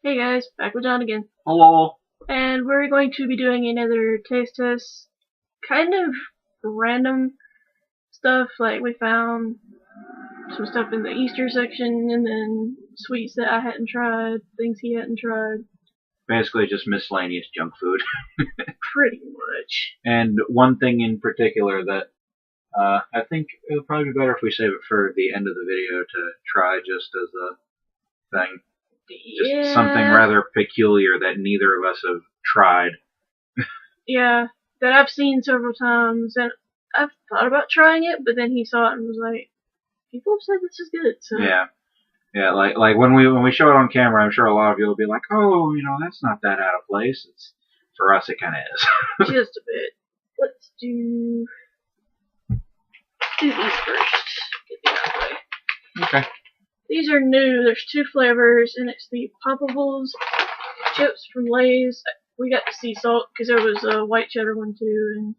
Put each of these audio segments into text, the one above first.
Hey guys, back with John again. Hello. And we're going to be doing another taste test. Kind of random stuff, like we found some stuff in the Easter section and then sweets that I hadn't tried, things he hadn't tried. Basically, just miscellaneous junk food. Pretty much. And one thing in particular that I think it would probably be better if we save it for the end of the video to try just as a thing. Just Yeah. something rather peculiar that neither of us have tried. Yeah, that I've seen several times, and I've thought about trying it, but then he saw it and was like, people have said this is good, so. Yeah, like when we show it on camera, I'm sure a lot of you will be like, oh, that's not that out of place. For us, it kind of is. Just a bit. Let's do these first. Get these out of the way. Okay. These are new. There's two flavors, and it's the Poppables chips from Lay's. We got the sea salt because there was a white cheddar one too, and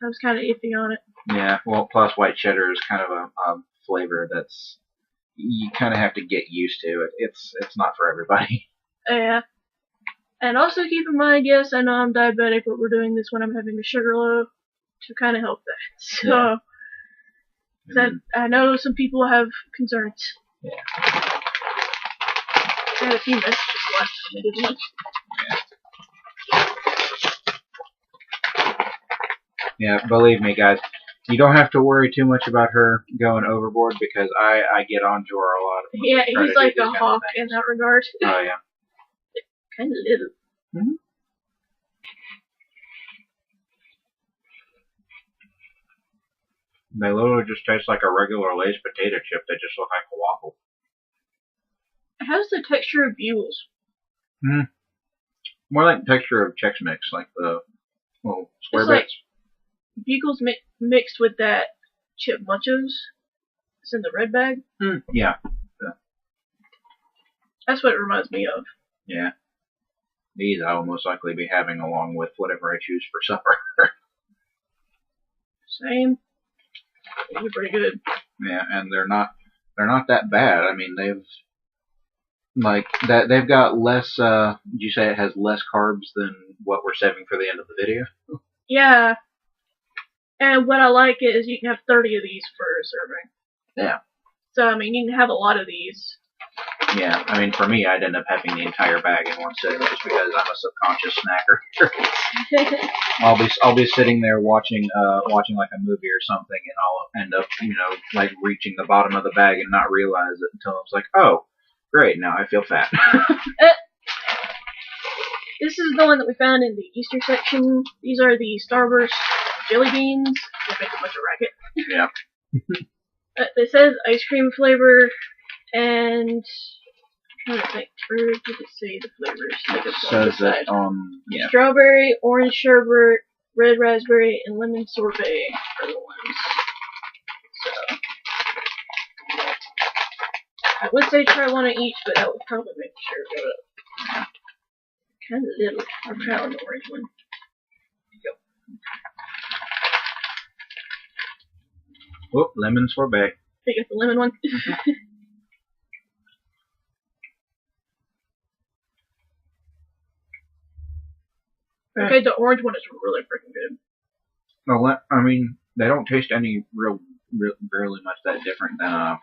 I was kind of iffy on it. Yeah, well, plus white cheddar is kind of a flavor that's you kind of have to get used to. It's not for everybody. Yeah. And also keep in mind, yes, I know I'm diabetic, but we're doing this when I'm having a sugar low to kind of help that. So, Yeah. I know some people have concerns. Yeah. I had a few messages last time I did one. Yeah, believe me, guys, you don't have to worry too much about her going overboard because I get onto her a lot. Yeah, he's like a hawk in that regard. Oh yeah. Kind of little. Mm-hmm. They literally just taste like a regular Lay's potato chip. They just look like a waffle. It has the texture of Bugles. More like the texture of Chex Mix, like the little square it's bits. Like Bugles mixed with that chip Munchos. It's in the red bag. Yeah. That's what it reminds me of. Yeah. These I will most likely be having along with whatever I choose for supper. Same. These are pretty good. Yeah, and they're not that bad. I mean, they've got less. Did you say it has less carbs than what we're saving for the end of the video? Yeah. And what I like is you can have 30 of these for a serving. Yeah. So I mean, you can have a lot of these. Yeah, I mean, for me, I'd end up having the entire bag in one sitting just because I'm a subconscious snacker. I'll be sitting there watching like a movie or something, and I'll end up, like reaching the bottom of the bag and not realize it until it's like, oh, great, now I feel fat. This is the one that we found in the Easter section. These are the Starburst jelly beans. They make a bunch of racket. Yeah. It says ice cream flavor, and I'm trying to think. Where did it say the flavors? It says that yeah. Strawberry, orange sherbet, red raspberry, and lemon sorbet are the ones. So I would say try one of each, but that would probably make the sherbet up. Kind of little. I'll try on the orange one. Yep. Whoop, lemon sorbet. Pick up the lemon one. Okay, the orange one is really freaking good. Well, I mean, they don't taste any really much that different than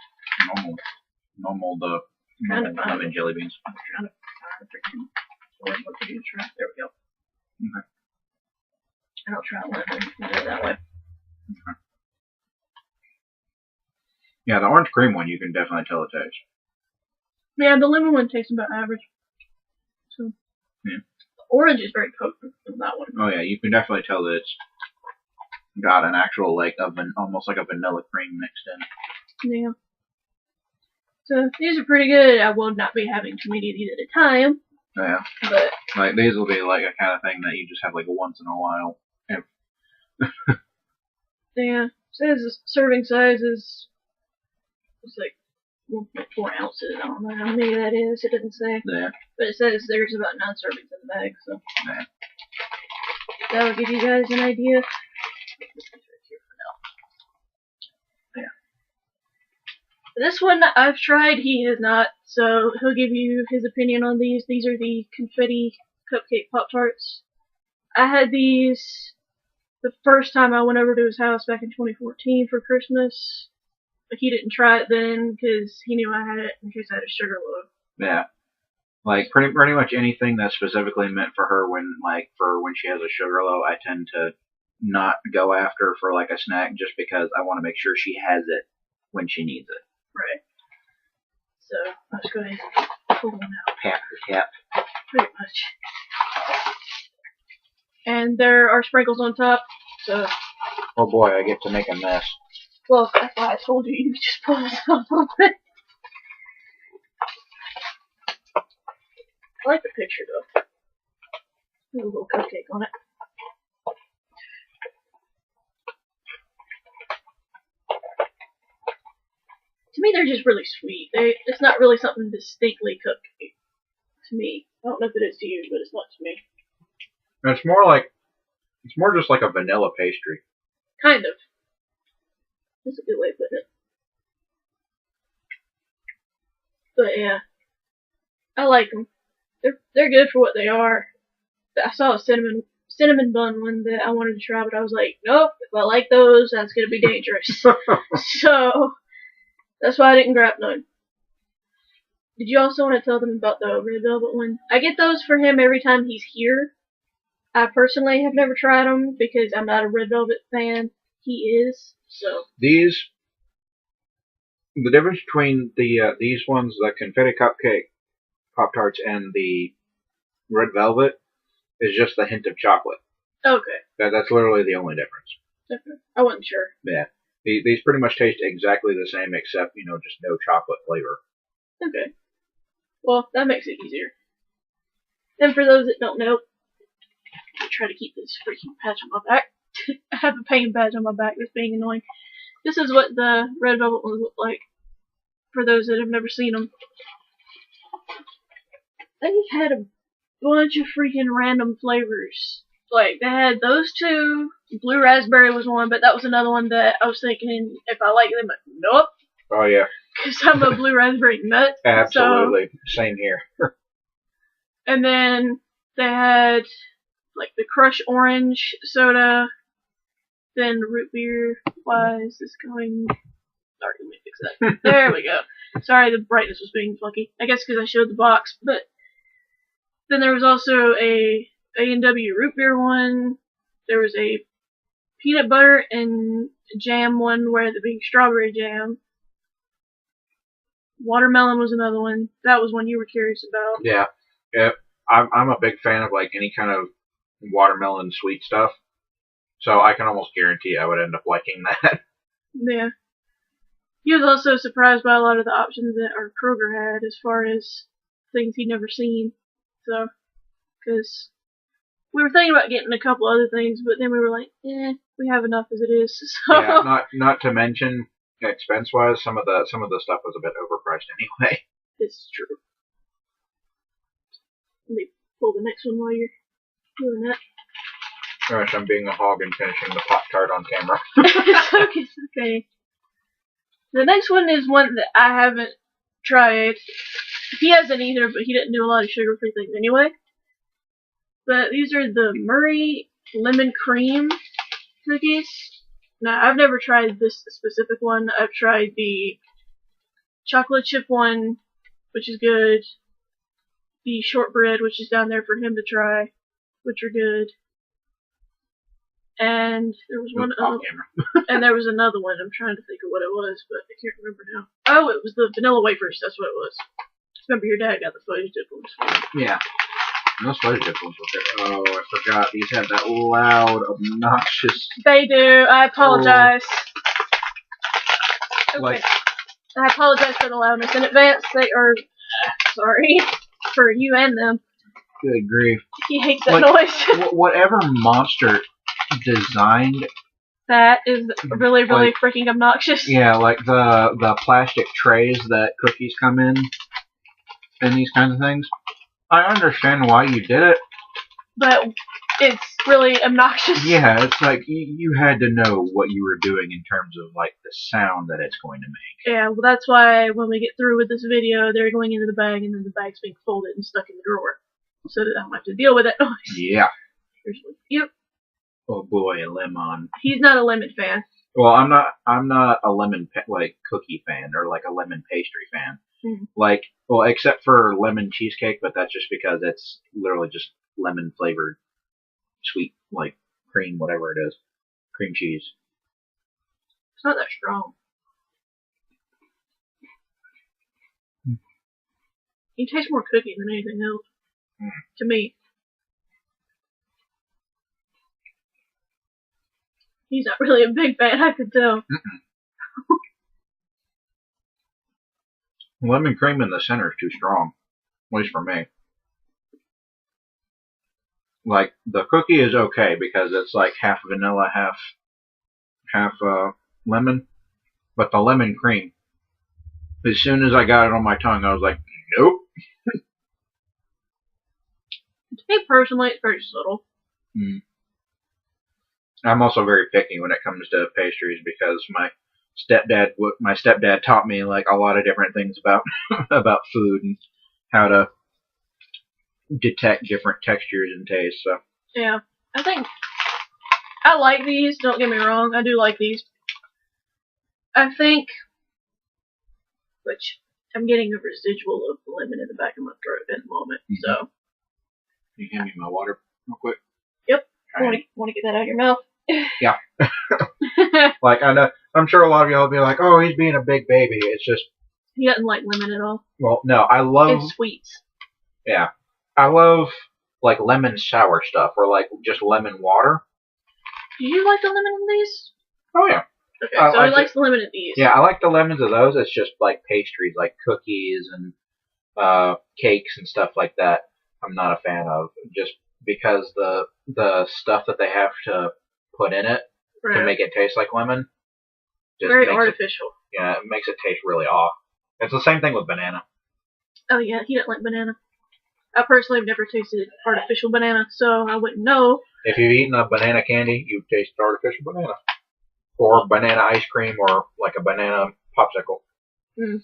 normal lemon jelly beans. I'm trying to find the freaking orange one for you to try. There we go. Okay. And I'll try lemon and do it that way. Okay. Yeah, the orange cream one you can definitely tell the taste. Yeah, the lemon one tastes about average. So yeah. The orange is very potent in that one. Oh yeah, you can definitely tell that it's got an actual almost like a vanilla cream mixed in. Yeah. So these are pretty good. I will not be having too many of these at a time. Yeah. But like these will be like a kind of thing that you just have like once in a while. Yeah. It says the serving size is like 1.4 ounces. I don't know how many that is. It doesn't say. Yeah. But it says there's about 9 servings in the bag, so yeah. That will give you guys an idea. Yeah. This one I've tried, he has not, so he'll give you his opinion on these. These are the confetti cupcake Pop-Tarts. I had these the first time I went over to his house back in 2014 for Christmas. But he didn't try it then because he knew I had it in case I had a sugar low. Yeah. Like pretty much anything that's specifically meant for her when she has a sugar low, I tend to not go after for like a snack just because I want to make sure she has it when she needs it. Right. So let's go ahead and pull one out. Pat the cap. Pretty much. And there are sprinkles on top. So. Oh boy, I get to make a mess. Well, that's why I told you you just pull this off a little bit. I like the picture though. There's a little cupcake on it. To me, they're just really sweet. It's not really something distinctly cupcake to me. I don't know if it is to you, but it's not to me. It's more just like a vanilla pastry. Kind of. That's a good way of putting it. But yeah, I like them. They're good for what they are. I saw a cinnamon bun one that I wanted to try, but I was like, nope. If I like those, that's gonna be dangerous. So that's why I didn't grab none. Did you also want to tell them about the red velvet one? I get those for him every time he's here. I personally have never tried them because I'm not a red velvet fan. He is, so. The difference between these ones, the confetti cupcake Pop-Tarts and the red velvet, is just the hint of chocolate. Okay. That's literally the only difference. Okay. I wasn't sure. Yeah. These pretty much taste exactly the same except, just no chocolate flavor. Okay. Well, that makes it easier. And for those that don't know, I try to keep this freaking patch on my back. I have a pain badge on my back that's being annoying. This is what the red velvet ones look like. For those that have never seen them. They had a bunch of freaking random flavors. Like, they had those two. Blue raspberry was one, but that was another one that I was thinking if I like them, nope. Oh, yeah. Because I'm a blue raspberry nut. Absolutely. So, same here. And then they had, like, the Crush Orange soda. Then root beer. Why is this going? Sorry, let me fix that. There we go. Sorry, the brightness was being funky. I guess because I showed the box. But then there was also a A&W root beer one. There was a peanut butter and jam one where the being strawberry jam. Watermelon was another one. That was one you were curious about. Yeah. I'm a big fan of like any kind of watermelon sweet stuff. So I can almost guarantee I would end up liking that. Yeah. He was also surprised by a lot of the options that our Kroger had as far as things he'd never seen. So, because we were thinking about getting a couple other things, but then we were like, we have enough as it is. So. Yeah, not to mention expense-wise, some of the stuff was a bit overpriced anyway. It's true. Let me pull the next one while you're doing that. Gosh, I'm being a hog and finishing the Pop-Tart on camera. It's okay. The next one is one that I haven't tried. He hasn't either, but he didn't do a lot of sugar-free things anyway. But these are the Murray Lemon Cream cookies. Now, I've never tried this specific one. I've tried the chocolate chip one, which is good. The shortbread, which is down there for him to try, which are good. And there was one other, and there was another one. I'm trying to think of what it was, but I can't remember now. Oh, it was the vanilla wafers. That's what it was. Remember, your dad got the fudge dip ones. Yeah, those fudge dip ones were good. Oh, I forgot. These have that loud, obnoxious. They do. I apologize. Oh. Okay. I apologize for the loudness in advance. They are sorry for you and them. Good grief. He hates that noise. Whatever monster designed that is really freaking obnoxious. Yeah, like the plastic trays that cookies come in and these kinds of things. I understand why you did it, but it's really obnoxious. Yeah, it's like you had to know what you were doing in terms of like the sound that it's going to make. Yeah, well, that's why when we get through with this video, they're going into the bag, and then the bag's being folded and stuck in the drawer, so that I don't have to deal with that noise. Yeah. Yep. Oh boy, a lemon. He's not a lemon fan. Well, I'm not a lemon like cookie fan or like a lemon pastry fan. Mm. Like, well, except for lemon cheesecake, but that's just because it's literally just lemon flavored, sweet like cream, whatever it is, cream cheese. It's not that strong. Mm. He tastes more cookie than anything else, to me. He's not really a big fan, I could tell. Lemon cream in the center is too strong, at least for me. Like, the cookie is okay because it's like half vanilla, half lemon. But the lemon cream, as soon as I got it on my tongue, I was like, nope. To me personally, it's very subtle. Mm. I'm also very picky when it comes to pastries because my stepdad taught me like a lot of different things about about food and how to detect different textures and tastes. So yeah, I think I like these. Don't get me wrong, I do like these. I think, which I'm getting a residual of lemon in the back of my throat at the moment. So, can you hand me my water real quick? Yep. Want to get that out of your mouth? Yeah. Like I know, I'm sure a lot of y'all will be like, "Oh, he's being a big baby." It's just he doesn't like lemon at all. Well, no, I love it's sweets. Yeah, I love like lemon sour stuff or like just lemon water. Do you like the lemon in these? Oh yeah. Okay, so he likes the lemon in these. Yeah, I like the lemons of those. It's just like pastries, like cookies and cakes and stuff like that. I'm not a fan of just because the stuff that they have to put in it to make it taste like lemon. Just very artificial. Yeah, it makes it taste really off. It's the same thing with banana. Oh yeah, he doesn't like banana. I personally have never tasted artificial banana, so I wouldn't know. If you've eaten a banana candy, you've tasted artificial banana. Or banana ice cream or like a banana popsicle. Mm.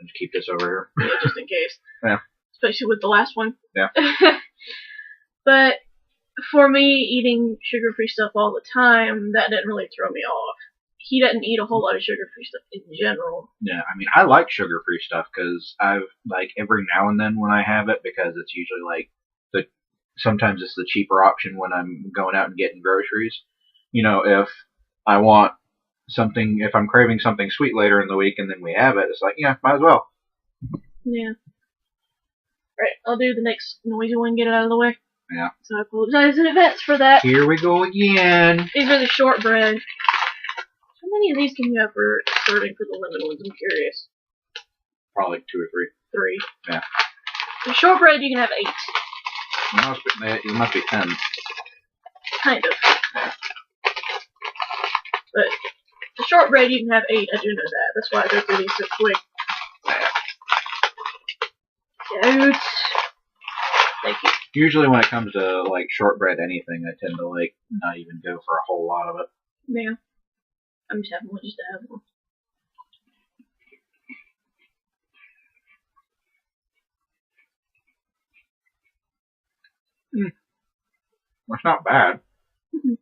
Let's keep this over here. Yeah, just in case. Yeah. Especially with the last one. Yeah. But for me, eating sugar-free stuff all the time, that didn't really throw me off. He doesn't eat a whole lot of sugar-free stuff in general. Yeah, I mean, I like sugar-free stuff because I've, like, every now and then when I have it, because it's usually, like, sometimes it's the cheaper option when I'm going out and getting groceries. You know, if I want something, if I'm craving something sweet later in the week and then we have it, it's like, yeah, might as well. Yeah. Right, I'll do the next noisy one, get it out of the way. Yeah. So I apologize in advance for that. Here we go again. These are the shortbread. How many of these can you have for serving for the lemon ones? I'm curious. Probably 2 or 3. 3. Yeah. The shortbread you can have 8. It must be 10. Kind of. Yeah. But the shortbread you can have 8. I do know that. That's why I go through these so quick. Out. Thank you. Usually when it comes to like shortbread anything, I tend to like not even go for a whole lot of it. Yeah. I'm just having one just to have one. That's not bad. Mm-hmm.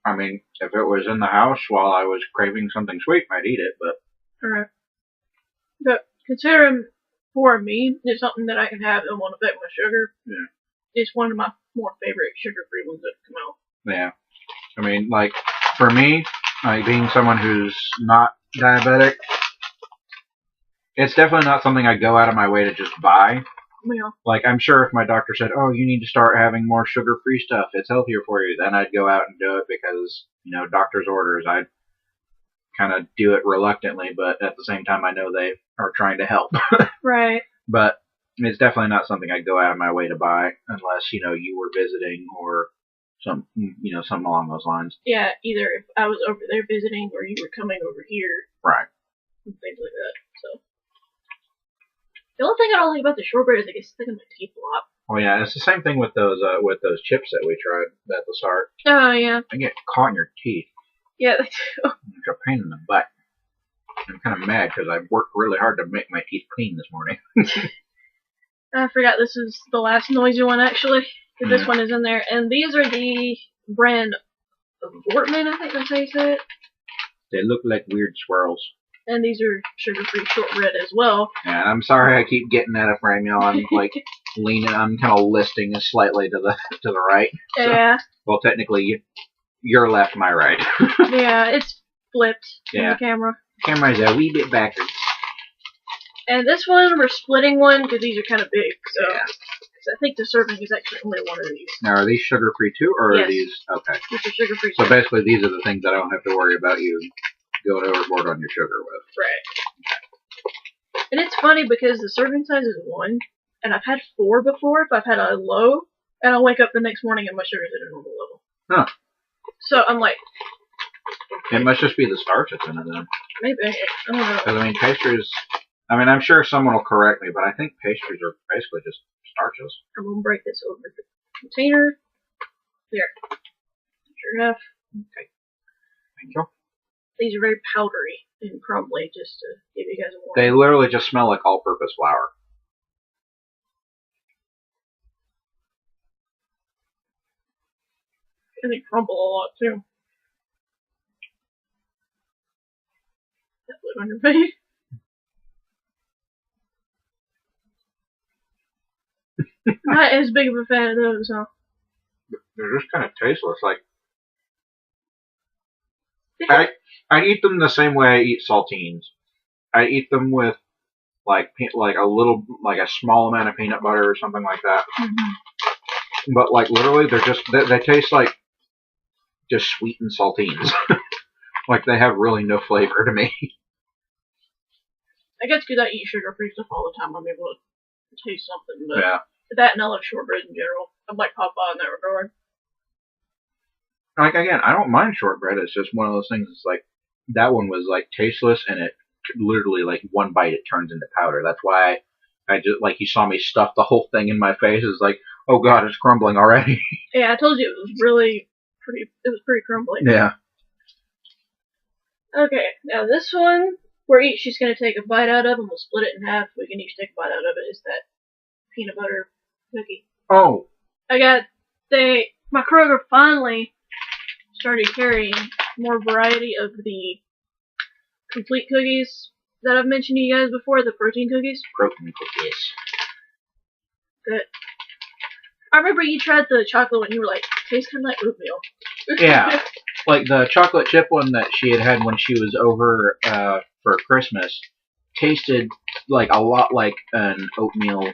I mean, if it was in the house while I was craving something sweet, I'd eat it, but... Alright. But considering for me, it's something that I can have and won't affect my sugar. Yeah. It's one of my more favorite sugar-free ones that come out. Yeah. I mean, like, for me, like, being someone who's not diabetic, it's definitely not something I go out of my way to just buy. Yeah. Like, I'm sure if my doctor said, oh, you need to start having more sugar-free stuff, it's healthier for you, then I'd go out and do it because, you know, doctor's orders. I'd kind of do it reluctantly, but at the same time, I know they are trying to help. Right. But it's definitely not something I'd go out of my way to buy unless, you know, you were visiting or something along those lines. Yeah, either if I was over there visiting or you were coming over here. Right. And things like that, so. The only thing I don't like about the shortbread is it gets stuck in my teeth a lot. Oh yeah, it's the same thing with those chips that we tried at the start. Oh yeah. They get caught in your teeth. Yeah, they do. It's a pain in the butt. I'm kind of mad because I worked really hard to make my teeth clean this morning. I forgot this is the last noisy one actually. This one is in there, and these are the brand Wortman, I think that's how you say it. They look like weird swirls. And these are sugar-free shortbread as well. Yeah, I'm sorry I keep getting out of frame, y'all. I'm like leaning. I'm kind of listing slightly to the right. So, yeah. Well, technically, you're left, my right. Yeah, it's flipped in the camera. Camera's a wee bit backwards. And this one, we're splitting one because these are kind of big. So I think the serving is actually only one of these. Now, are these sugar-free too, or are these okay? These are sugar-free. So basically, these are the things I don't have to worry about you going overboard on your sugar with. Right. And it's funny because the serving size is 1, and I've had 4 before. If I've had a low, and I'll wake up the next morning and my sugar's at a normal level. Huh. So I'm like, it must just be the starch that's in it then. Maybe. I don't know. Because I mean, pastries. I mean, I'm sure someone will correct me, but I think pastries are basically just starches. I'm gonna break this over the container. There. Sure enough. Okay. Thank you. These are very powdery and crumbly, just to give you guys a warning. They literally just smell like all-purpose flour. And they crumble a lot too. That look on your face. Not as big of a fan of those, huh? They're just kind of tasteless. Like I eat them the same way I eat saltines. I eat them with like a small amount of peanut butter or something like that. Mm-hmm. But like literally, they taste like just sweetened saltines. Like they have really no flavor to me. I guess because I eat sugar-free stuff all the time, I'm able to taste something. But yeah. That and I love shortbread in general. I'm like Papa in that regard. Like again, I don't mind shortbread. It's just one of those things. It's like that one was like tasteless, and it literally like one bite it turns into powder. That's why I just like you saw me stuff the whole thing in my face. It's like, oh god, it's crumbling already. Yeah, I told you it was really pretty. It was pretty crumbly. Yeah. Okay, now this one we're each just gonna take a bite out of, and we'll split it in half. We can each take a bite out of it. Is that peanut butter cookie? Oh. My Kroger finally started carrying more variety of the complete cookies that I've mentioned to you guys before, the protein cookies. Protein cookies. That I remember you tried the chocolate one and you were like, tastes kind of like oatmeal. Yeah. Like the chocolate chip one that she had when she was over for Christmas tasted like a lot like an oatmeal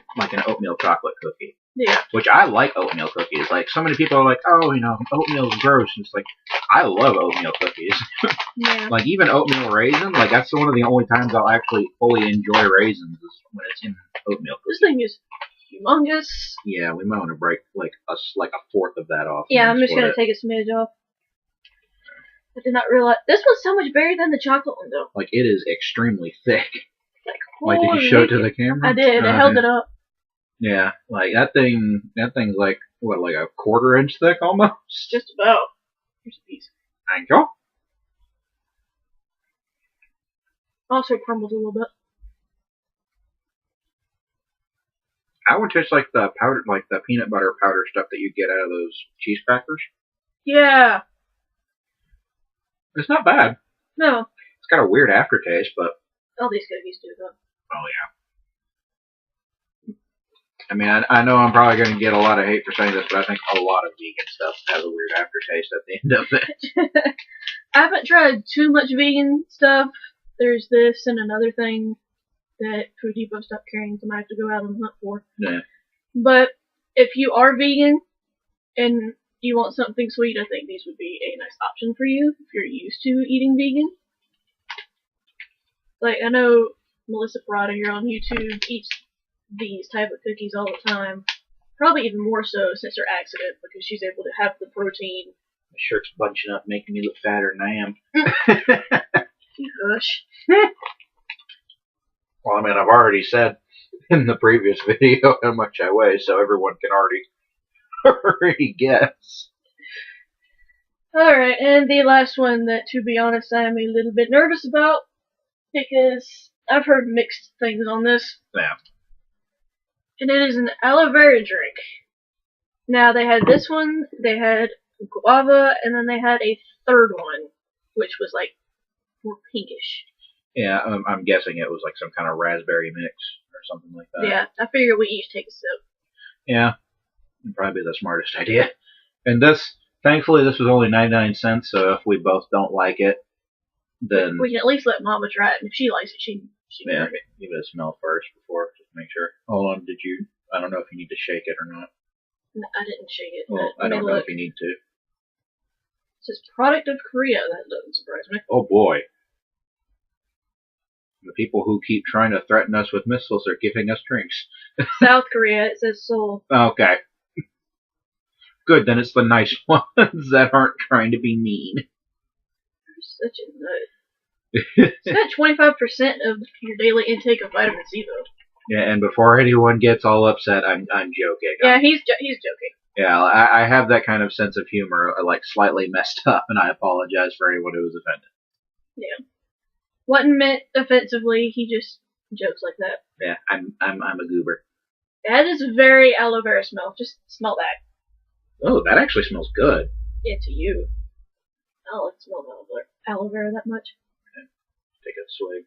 chocolate cookie. Yeah. Which I like oatmeal cookies. Like so many people are like, oh, oatmeal's gross. And it's like, I love oatmeal cookies. Yeah. Like even oatmeal raisin, like that's one of the only times I'll actually fully enjoy raisins is when it's in oatmeal cookies. This thing is humongous. Yeah, we might want to break like a fourth of that off. Yeah, I'm just gonna take a smidge off. I did not realize this was so much bigger than the chocolate one though. Like it is extremely thick. Like did you show it to the camera? I did. I held it up. Yeah, like that thing's like what, like a 1/4 inch thick almost? Just about. Here's a piece. Thank you. Also crumbles a little bit. That would taste like the powder, like the peanut butter powder stuff that you get out of those cheese crackers. Yeah. It's not bad. No. It's got a weird aftertaste, but all these cookies do though. Oh yeah. I mean, I know I'm probably going to get a lot of hate for saying this, but I think a lot of vegan stuff has a weird aftertaste at the end of it. I haven't tried too much vegan stuff. There's this and another thing that Food Depot stopped carrying, so I might have to go out and hunt for. Yeah. But if you are vegan and you want something sweet, I think these would be a nice option for you if you're used to eating vegan. Like, I know Melissa Parada here on YouTube eats these type of cookies all the time. Probably even more so since her accident, because she's able to have the protein. My shirt's bunching up, making me look fatter than I am. You hush. Well, I mean, I've already said in the previous video how much I weigh, so everyone can already guess. Alright, and the last one that, to be honest, I am a little bit nervous about, because I've heard mixed things on this. Yeah. And it is an aloe vera drink. Now, they had this one, they had guava, and then they had a third one, which was like more pinkish. Yeah, I'm guessing it was like some kind of raspberry mix or something like that. Yeah, I figured we each take a sip. Yeah, probably the smartest idea. And this, thankfully, this was only 99 cents, so if we both don't like it, then... We can at least let Mama try it, and if she likes it, she can drink it. Give it a smell first before, just make sure. Hold on, I don't know if you need to shake it or not. No, I didn't shake it. Well, I don't know if you need to. It says product of Korea, that doesn't surprise me. Oh boy. The people who keep trying to threaten us with missiles are giving us drinks. South Korea, it says Seoul. Okay. Good, then it's the nice ones that aren't trying to be mean. You're such a nut. It's got 25% of your daily intake of vitamin C, though. Yeah, and before anyone gets all upset, I'm joking. Yeah, he's joking. Yeah, I have that kind of sense of humor, like slightly messed up, and I apologize for anyone who was offended. Yeah. Wasn't meant offensively, he just jokes like that. Yeah, I'm a goober. It has this very aloe vera smell. Just smell that. Oh, that actually smells good. Yeah, to you. I don't like the smell of aloe vera that much. Okay. Take a swig.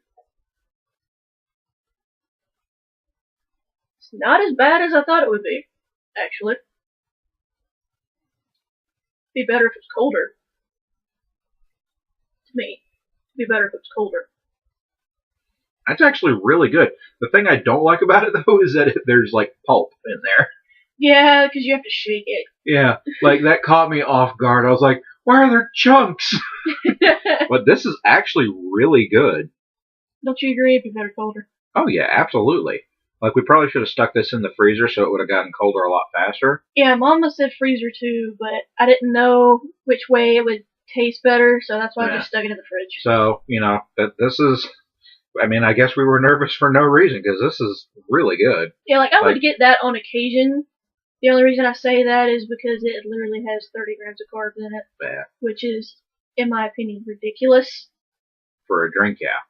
It's not as bad as I thought it would be, actually. It'd be better if it's colder. To me. It'd be better if it's colder. That's actually really good. The thing I don't like about it, though, is that there's, like, pulp in there. Yeah, because you have to shake it. Yeah, like, that caught me off guard. I was like, why are there chunks? But this is actually really good. Don't you agree? It'd be better colder. Oh, yeah, absolutely. Like, we probably should have stuck this in the freezer so it would have gotten colder a lot faster. Yeah, Mama said freezer too, but I didn't know which way it would taste better, so that's why I just stuck it in the fridge. So, you know, this is... I mean, I guess we were nervous for no reason, because this is really good. Yeah, like, I would get that on occasion. The only reason I say that is because it literally has 30 grams of carbs in it. Yeah. Which is, in my opinion, ridiculous. For a drink, yeah.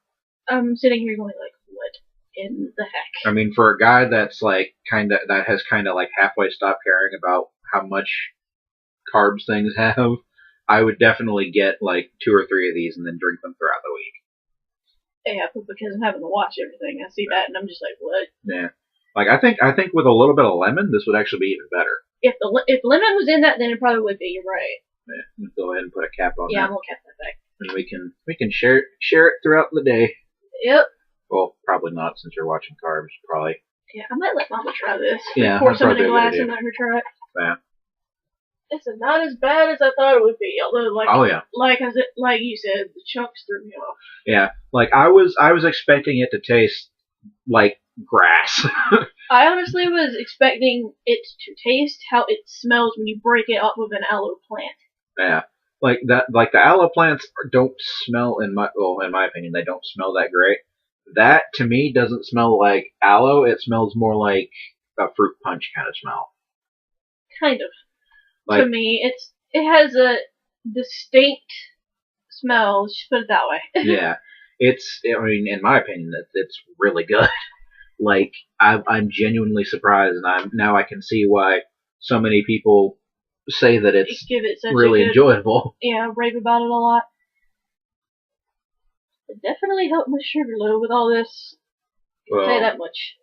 I'm sitting here going like, what in the heck? I mean, for a guy that's like, that has like halfway stopped caring about how much carbs things have, I would definitely get like 2 or 3 of these and then drink them throughout the week. Yeah, but because I'm having to watch everything, I see that and I'm just like, what? Yeah. Like, I think with a little bit of lemon, this would actually be even better. If lemon was in that, then it probably would be. You're right. Yeah. Go ahead and put a cap on that. Yeah, I'm gonna cap that back. And we can share it throughout the day. Yep. Well, probably not since you're watching carbs. Probably. Yeah, I might let Mama try this. Yeah. Pour some in a glass and let her try it. Yeah. It's not as bad as I thought it would be. Although, like, oh yeah, like you said, the chunks threw me off. Yeah, like I was expecting it to taste like grass. I honestly was expecting it to taste how it smells when you break it off of an aloe plant. Yeah, like that. Like the aloe plants don't smell in my opinion, they don't smell that great. That to me doesn't smell like aloe. It smells more like a fruit punch kind of smell. Kind of. Like, to me, it has a distinct smell. Let's just put it that way. Yeah, I mean, in my opinion, it's really good. Like, I'm genuinely surprised, and now I can see why so many people say that it's really enjoyable. Yeah, rave about it a lot. It definitely helped my sugar load with all this. Well, say that much.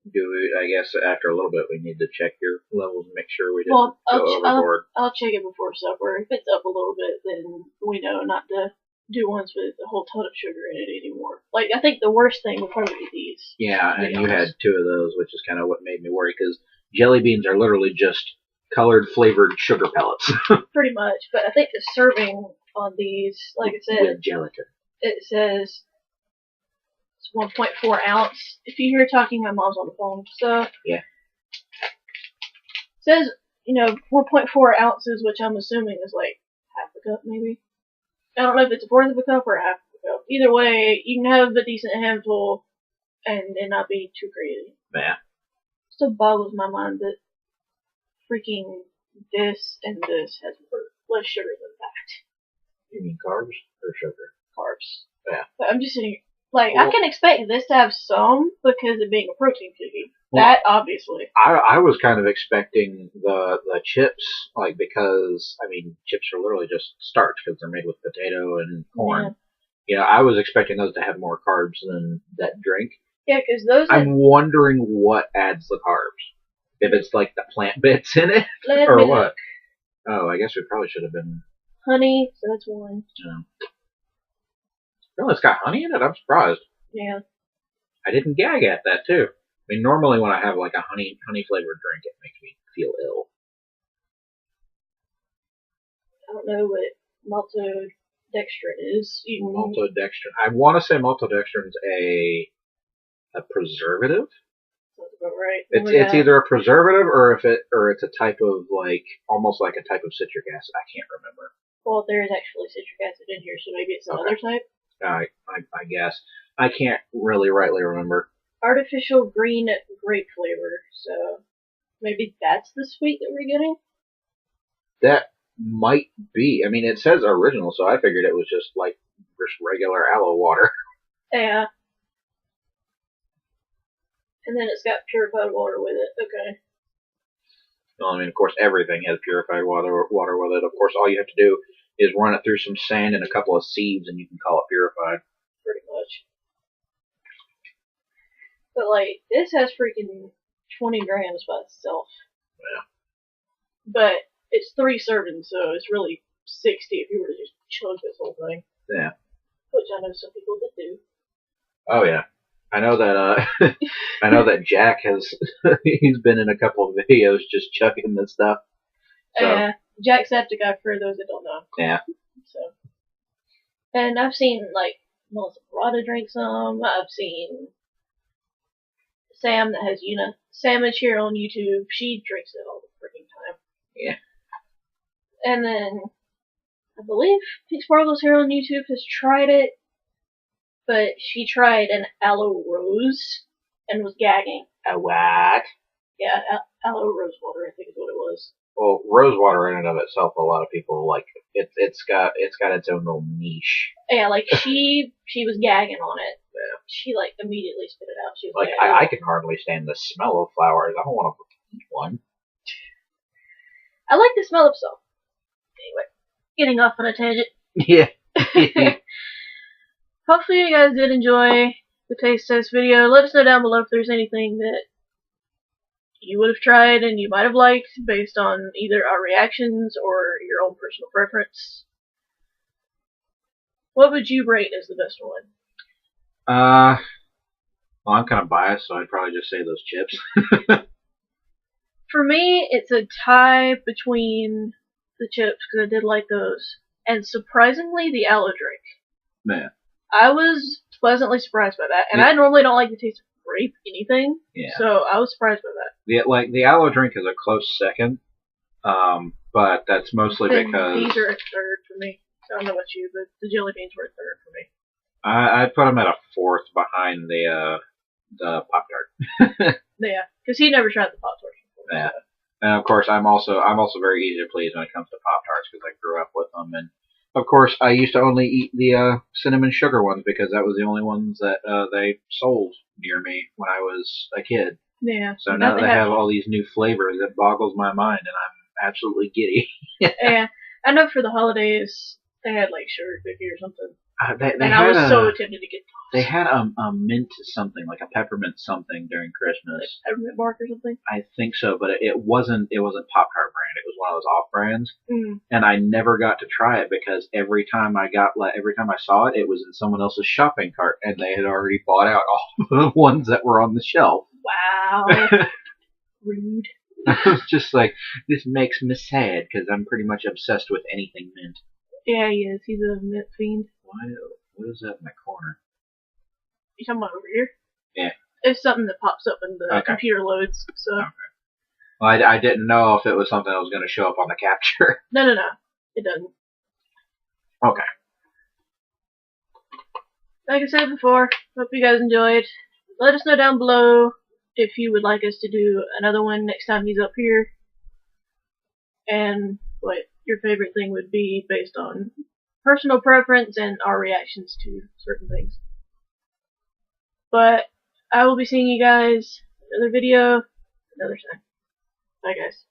I guess after a little bit we need to check your levels and make sure we didn't go overboard. I'll check it before supper. If it's up a little bit, then we know not to do ones with a whole ton of sugar in it anymore. Like, I think the worst thing would probably be these. Yeah, and you had 2 of those, which is kind of what made me worry, because jelly beans are literally just colored, flavored sugar pellets. Pretty much, but I think the serving on these, like I said, with gelatin. It says 1.4 ounce. If you hear talking, my mom's on the phone, so. Yeah. It says, 1.4 ounces, which I'm assuming is like half a cup, maybe. I don't know if it's a fourth of a cup or a half of a cup. Either way, you can have a decent handful and it not be too crazy. Yeah. Still boggles my mind that freaking this and this has less sugar than that. You mean carbs or sugar? Carbs. Yeah. But I'm just sitting like, I can expect this to have some because of being a protein cookie. Well, that obviously. I was kind of expecting the chips, like, because I mean chips are literally just starch because they're made with potato and corn. Yeah. You know, I was expecting those to have more carbs than that drink. Yeah, because those. I'm wondering what adds the carbs. If it's like the plant bits in it, or what? Oh, I guess we probably should have been. Honey, so that's one. Oh, it's got honey in it? I'm surprised. Yeah. I didn't gag at that, too. I mean, normally when I have like a honey flavored drink, it makes me feel ill. I don't know what maltodextrin is. Maltodextrin. I want to say maltodextrin's a preservative. That's about right. It's either a preservative or it's a type of like almost like a type of citric acid. I can't remember. Well, there is actually citric acid in here, so maybe it's another type. I guess I can't really rightly remember. Artificial green grape flavor. So maybe that's the sweet that we're getting. That might be. I mean, it says original, so I figured it was just like just regular aloe water. Yeah. And then it's got purified water with it. Okay. Well, I mean, of course, everything has purified water with it. Of course, all you have to do is run it through some sand and a couple of sieves, and you can call it purified. Pretty much. But, like, this has freaking 20 grams by itself. Yeah. But it's 3 servings, so it's really 60 if you were to just chug this whole thing. Yeah. Which I know some people that do. Oh, yeah. I know that, I know that Jack he's been in a couple of videos just chugging this stuff. So. Jacksepticeye for those that don't know. Yeah. So. And I've seen, like, Melissa Parada drink some. I've seen Sam that has Salmon here on YouTube. She drinks it all the freaking time. Yeah. And then I believe Pink Sparkles here on YouTube has tried it, but she tried an aloe rose and was gagging. A what? Yeah, aloe rose water, I think is what it was. Well, rose water in and of itself, a lot of people like it. It's got its own little niche. Yeah, like she was gagging on it. Yeah. She like immediately spit it out. She was like, I can hardly stand the smell of flowers. I don't want to eat one. I like the smell of some. Anyway, getting off on a tangent. Yeah. Hopefully you guys did enjoy the taste test video. Let us know down below if there's anything that you would have tried and you might have liked based on either our reactions or your own personal preference. What would you rate as the best one? Well, I'm kind of biased, so I'd probably just say those chips. For me, it's a tie between the chips, because I did like those, and surprisingly, the aloe drink. Man. I was pleasantly surprised by that, and I normally don't like the taste of grape anything, so I was surprised by that. The aloe drink is a close second, but that's mostly because these are a third for me. I don't know about you, but the jelly beans were a third for me. I'd put them at a fourth behind the Pop-Tart. Yeah, because he never tried the Pop-Tarts before. Yeah, and of course I'm also very easy to please when it comes to Pop-Tarts because I grew up with them, and of course I used to only eat the cinnamon sugar ones because that was the only ones that they sold near me when I was a kid. Yeah. So now that they have all these new flavors, it boggles my mind, and I'm absolutely giddy. Yeah, I know for the holidays they had like sugar cookie or something. I was so tempted to get those. They had a mint something, like a peppermint something during Christmas. Like peppermint bark or something? I think so, but it wasn't Pop-Tart brand. It was one of those off brands. Mm. And I never got to try it because every time I saw it, it was in someone else's shopping cart, and they had already bought out all the ones that were on the shelf. Wow. Rude. I was just like, this makes me sad because I'm pretty much obsessed with anything mint. Yeah, he is. He's a mint fiend. What is that in the corner? You talking about over here? Yeah. It's something that pops up when the computer loads. So. Okay. Well, I didn't know if it was something that was going to show up on the capture. No. It doesn't. Okay. Like I said before, hope you guys enjoyed. let us know down below if you would like us to do another one next time he's up here, and what your favorite thing would be based on personal preference and our reactions to certain things. But I will be seeing you guys in another video another time. Bye guys.